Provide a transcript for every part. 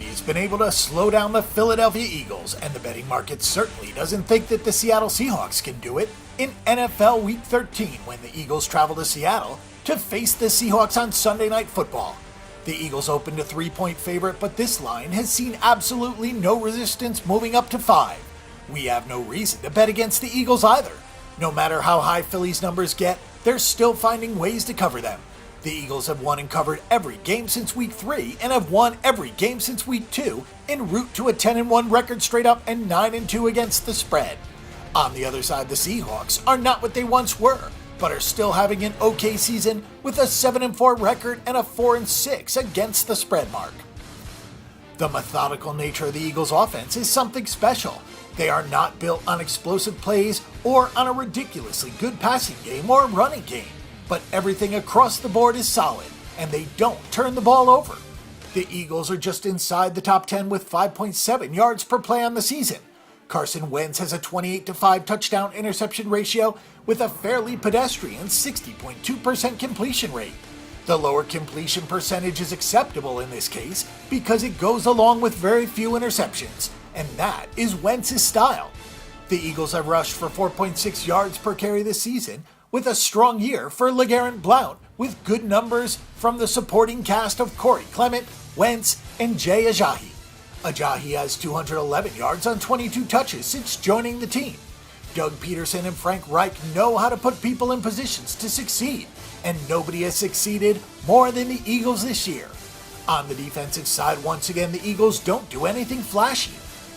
nobody's been able to slow down the Philadelphia Eagles, and the betting market certainly doesn't think that the Seattle Seahawks can do it in NFL Week 13 when the Eagles travel to Seattle to face the Seahawks on Sunday Night Football. The Eagles opened a 3-point favorite, but this line has seen absolutely no resistance, moving up to 5. We have no reason to bet against the Eagles either. No matter how high Philly's numbers get, they're still finding ways to cover them. The Eagles have won and covered every game since Week 3 and have won every game since Week 2 en route to a 10-1 record straight up and 9-2 against the spread. On the other side, the Seahawks are not what they once were, but are still having an okay season with a 7-4 record and a 4-6 against the spread mark. The methodical nature of the Eagles' offense is something special. They are not built on explosive plays or on a ridiculously good passing game or running game, but everything across the board is solid, and they don't turn the ball over. The Eagles are just inside the top 10 with 5.7 yards per play on the season. Carson Wentz has a 28-5 touchdown interception ratio with a fairly pedestrian 60.2% completion rate. The lower completion percentage is acceptable in this case because it goes along with very few interceptions, and that is Wentz's style. The Eagles have rushed for 4.6 yards per carry this season, with a strong year for LeGarrette Blount, with good numbers from the supporting cast of Corey Clement, Wentz, and Jay Ajayi. Ajayi has 211 yards on 22 touches since joining the team. Doug Peterson and Frank Reich know how to put people in positions to succeed, and nobody has succeeded more than the Eagles this year. On the defensive side, once again, the Eagles don't do anything flashy.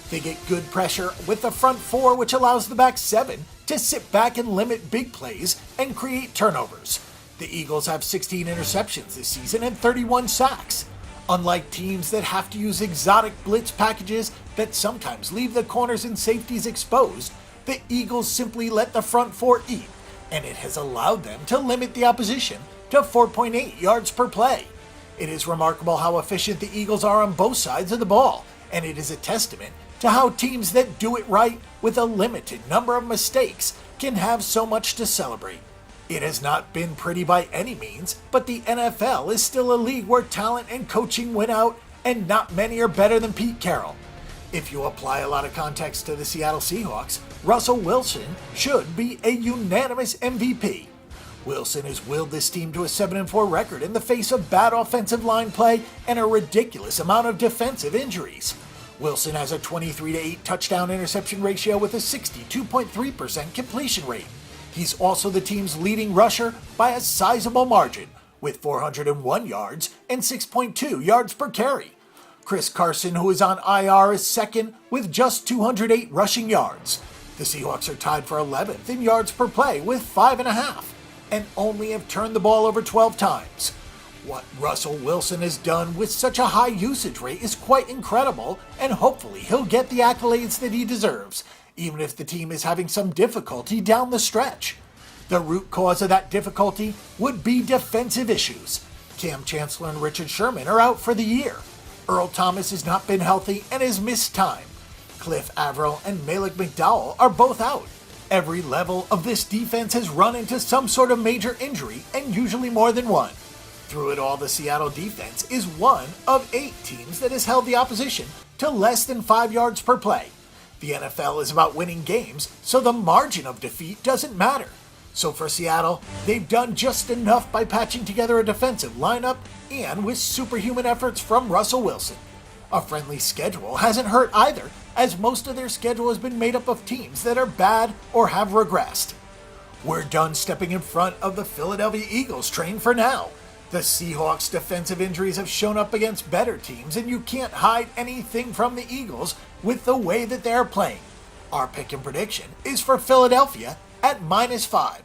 They get good pressure with the front four, which allows the back seven to sit back and limit big plays and create turnovers. The Eagles have 16 interceptions this season and 31 sacks. Unlike teams that have to use exotic blitz packages that sometimes leave the corners and safeties exposed, the Eagles simply let the front four eat, and it has allowed them to limit the opposition to 4.8 yards per play. It is remarkable how efficient the Eagles are on both sides of the ball, and it is a testament to how teams that do it right with a limited number of mistakes can have so much to celebrate. It has not been pretty by any means, but the NFL is still a league where talent and coaching win out, and not many are better than Pete Carroll. If you apply a lot of context to the Seattle Seahawks, Russell Wilson should be a unanimous MVP. Wilson has willed this team to a 7-4 record in the face of bad offensive line play and a ridiculous amount of defensive injuries. Wilson has a 23-8 touchdown interception ratio with a 62.3% completion rate. He's also the team's leading rusher by a sizable margin, with 401 yards and 6.2 yards per carry. Chris Carson, who is on IR, is second with just 208 rushing yards. The Seahawks are tied for 11th in yards per play with 5.5, and only have turned the ball over 12 times. What Russell Wilson has done with such a high usage rate is quite incredible, and hopefully he'll get the accolades that he deserves, even if the team is having some difficulty down the stretch. The root cause of that difficulty would be defensive issues. Cam Chancellor and Richard Sherman are out for the year. Earl Thomas has not been healthy and has missed time. Cliff Averill and Malik McDowell are both out. Every level of this defense has run into some sort of major injury, and usually more than one. Through it all, the Seattle defense is one of 8 teams that has held the opposition to less than 5 yards per play. The NFL is about winning games, so the margin of defeat doesn't matter. So for Seattle, they've done just enough by patching together a defensive lineup and with superhuman efforts from Russell Wilson. A friendly schedule hasn't hurt either, as most of their schedule has been made up of teams that are bad or have regressed. We're done stepping in front of the Philadelphia Eagles train for now. The Seahawks' defensive injuries have shown up against better teams, and you can't hide anything from the Eagles with the way that they're playing. Our pick and prediction is for Philadelphia at -5.